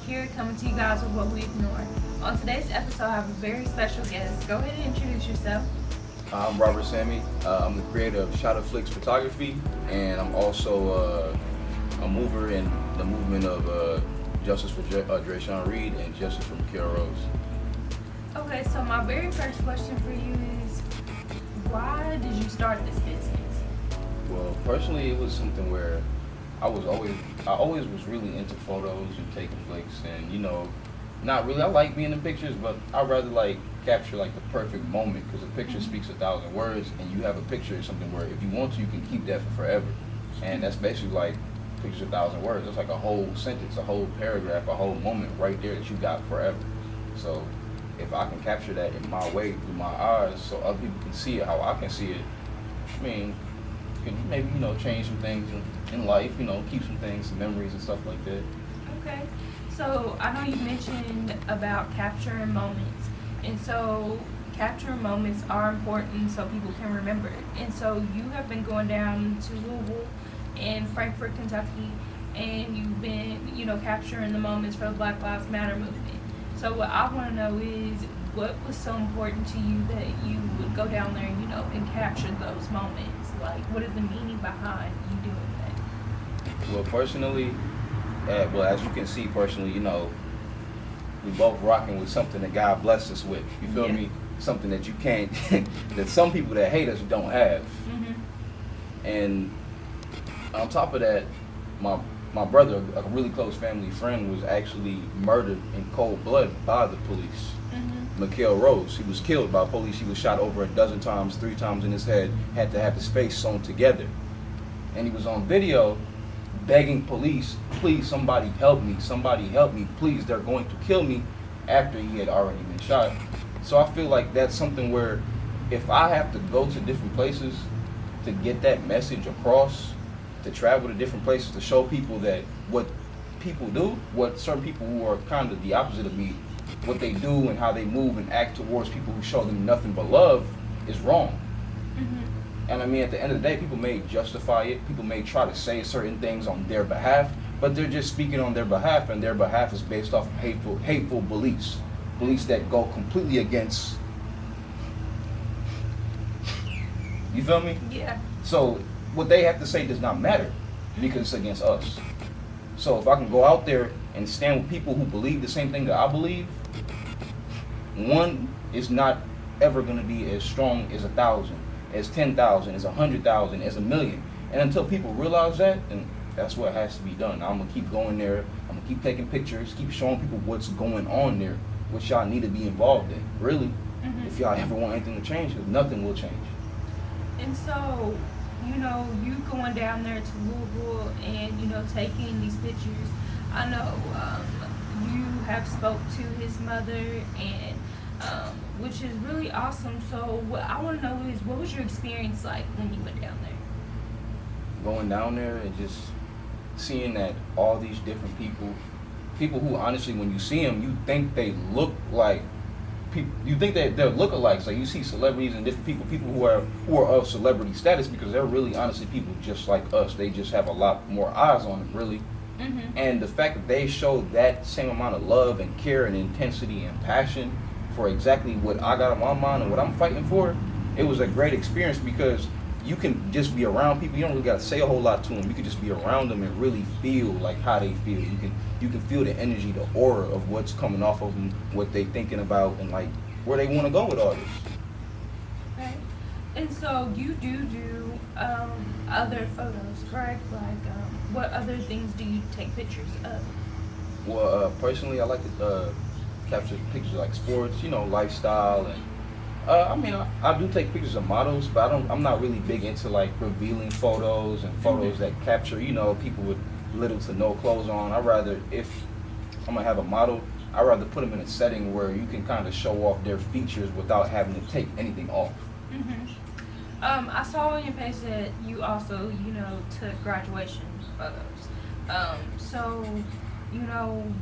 here coming to you guys with what we ignore. On today's episode, I have a very special guest. Go ahead and introduce yourself. I'm Robert Sammy. I'm the creator of Shot of Flicks Photography, and I'm also a mover in the movement of Justice for Drayshawn Reed and Justice for Mikael Rose. Okay, so my very first question for you is, why did you start this business? Well, personally, it was something where I always was really into photos and taking flicks, and not really. I like being in pictures, but I'd rather capture the perfect moment, because a picture speaks 1,000 words, and you have a picture of something where if you want to, you can keep that for forever, and that's basically like pictures 1,000 words. It's like a whole sentence, a whole paragraph, a whole moment right there that you got forever. So if I can capture that in my way through my eyes, so other people can see it how I can see it, I mean, you can maybe change some things in life, keep some things, some memories and stuff like that. Okay, so I know you mentioned about capturing moments, and so capturing moments are important so people can remember it. And so you have been going down to Louisville and Frankfort, Kentucky, and you've been, capturing the moments for the Black Lives Matter movement. So what I want to know is, what was so important to you that you would go down there, and capture those moments? Like, what is the meaning behind you doing that? Well, personally, as you can see, personally, we both rocking with something that God blessed us with. You feel me? Something that you can't, that some people that hate us don't have. Mm-hmm. And on top of that, my brother, a really close family friend, was actually murdered in cold blood by the police. Mm-hmm. Mikael Rose, he was killed by police. He was shot over a dozen times, 3 times in his head, had to have his face sewn together. And he was on video begging police, please, somebody help me, please, they're going to kill me, after he had already been shot. So I feel like that's something where if I have to go to different places to get that message across, to travel to different places to show people that what people do, what certain people who are kind of the opposite of me, what they do and how they move and act towards people who show them nothing but love, is wrong. Mm-hmm. And I mean, at the end of the day, people may justify it, people may try to say certain things on their behalf, but they're just speaking on their behalf, and their behalf is based off of hateful beliefs that go completely against, you feel me? Yeah. So what they have to say does not matter, because it's against us. So if I can go out there and stand with people who believe the same thing that I believe, one is not ever going to be as strong as 1,000, as 10,000, as 100,000, as 1,000,000. And until people realize that, then that's what has to be done. I'm going to keep going there. I'm going to keep taking pictures, keep showing people what's going on there, what y'all need to be involved in, really. Mm-hmm. If y'all ever want anything to change, because nothing will change. And so, you going down there to Louisville and, taking these pictures, I know you have spoke to his mother, and which is really awesome. So what I want to know is, what was your experience like when you went down there? Going down there and just seeing that all these different people who honestly, when you see them, you think they look like people. You think that they're lookalikes. Like, you see celebrities and different people who are of celebrity status, because they're really honestly people just like us. They just have a lot more eyes on them, really. Mm-hmm. And the fact that they show that same amount of love and care and intensity and passion for exactly what I got on my mind and what I'm fighting for, it was a great experience, because you can just be around people. You don't really got to say a whole lot to them. You can just be around them and really feel like how they feel. You can feel the energy, the aura of what's coming off of them, what they thinking about, and like where they want to go with all this. Right. And so you do other photos, correct? Like, what other things do you take pictures of? Well, personally, I like to capture pictures like sports, lifestyle, and I do take pictures of models, but I'm not really big into like revealing photos and photos that capture, people with little to no clothes on. If I'm gonna have a model, I'd rather put them in a setting where you can kind of show off their features without having to take anything off. Mm-hmm. I saw on your page that you also, took graduation photos. So,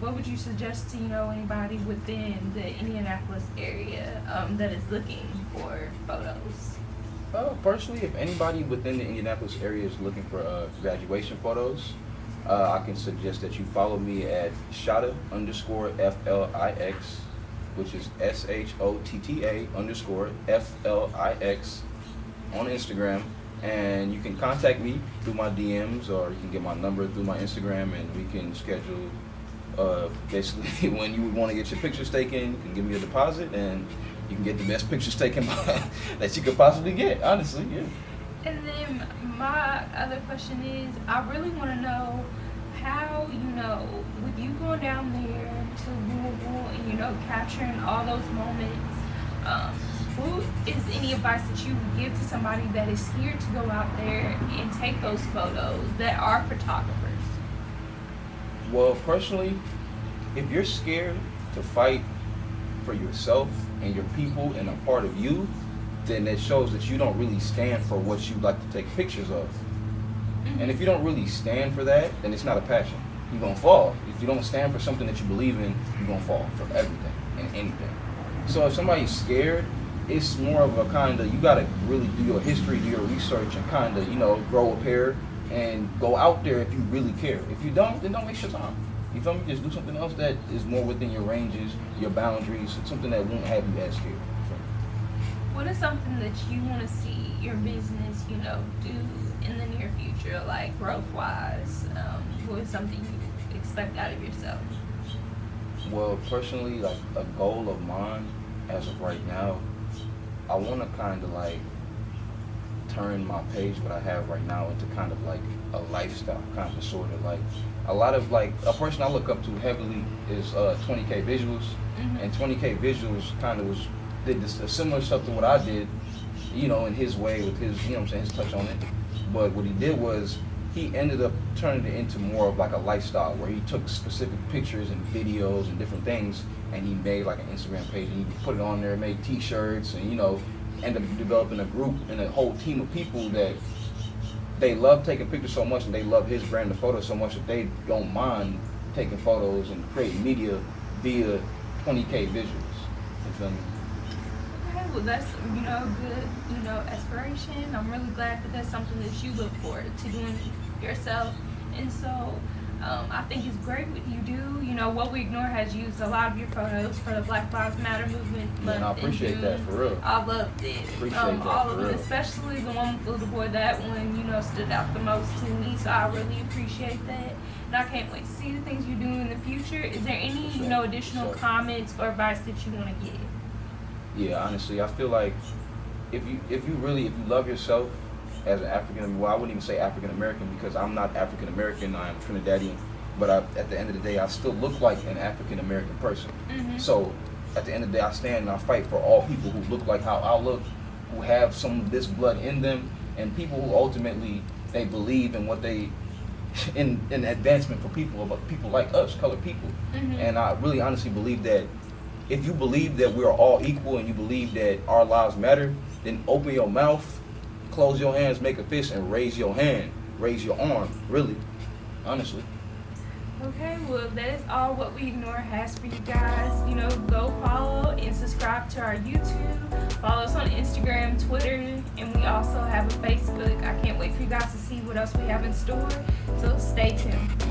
what would you suggest to, anybody within the Indianapolis area that is looking for photos? Personally, if anybody within the Indianapolis area is looking for graduation photos, I can suggest that you follow me at Shotta underscore FLIX, which is SHOTTA underscore FLIX on Instagram. And you can contact me through my DMs, or you can get my number through my Instagram, and we can schedule basically when you would want to get your pictures taken. You can give me a deposit, and you can get the best pictures taken that you could possibly get. Honestly, yeah. And then my other question is, I really want to know how, with you going down there to Louisville and, capturing all those moments, what is any advice that you would give to somebody that is scared to go out there and take those photos that are photographers? Well, personally, if you're scared to fight for yourself and your people and a part of you, then it shows that you don't really stand for what you like to take pictures of. And if you don't really stand for that, then it's not a passion. You're gonna fall. If you don't stand for something that you believe in, you're gonna fall for everything and anything. So if somebody's scared, it's more of a kind of, you gotta really do your history, do your research, and kind of, grow a pair and go out there if you really care. If you don't, then don't waste your time. You feel me? Just do something else that is more within your ranges, your boundaries, something that won't have you as scared. What is something that you want to see your business, do in the near future, like growth-wise? What is something you expect out of yourself? Well, personally, like a goal of mine as of right now, I want to kind of like turn my page, what I have right now, into kind of like a lifestyle, kind of sort of like a lot of like a person I look up to heavily is 20K Visuals, and 20K Visuals kind of did this similar stuff to what I did, in his way with his, his touch on it. But what he did was he ended up turning it into more of like a lifestyle where he took specific pictures and videos and different things, and he made like an Instagram page and he put it on there, made t-shirts, and ended up developing a group and a whole team of people that they love taking pictures so much, and they love his brand of photos so much that they don't mind taking photos and creating media via 20K Visuals. You feel me? Okay, well that's, good, aspiration. I'm really glad that that's something that you look forward to doing yourself. And so I think it's great what you do. What We Ignore has used a lot of your photos for the Black Lives Matter movement. And I appreciate that, for real. I loved it. Appreciate that, all for of it, real. especially the one with Little Boy. That one, stood out the most to me. So I really appreciate that. And I can't wait to see the things you do in the future. Is there any, additional comments or advice that you want to give? Yeah, honestly, I feel like if you love yourself as an African, well, I wouldn't even say African American because I'm not African American, I'm Trinidadian, but at the end of the day, I still look like an African American person. So at the end of the day, I stand and I fight for all people who look like how I look, who have some of this blood in them, and people who ultimately, they believe in what they, in advancement for people like us, colored people. And I really honestly believe that if you believe that we are all equal and you believe that our lives matter, then open your mouth, close your hands, make a fist, and raise your hand, raise your arm, really, honestly. Okay, well, that is all What We Ignore has for you guys. Go follow and subscribe to our YouTube. Follow us on Instagram, Twitter, and we also have a Facebook. I can't wait for you guys to see what else we have in store. So stay tuned.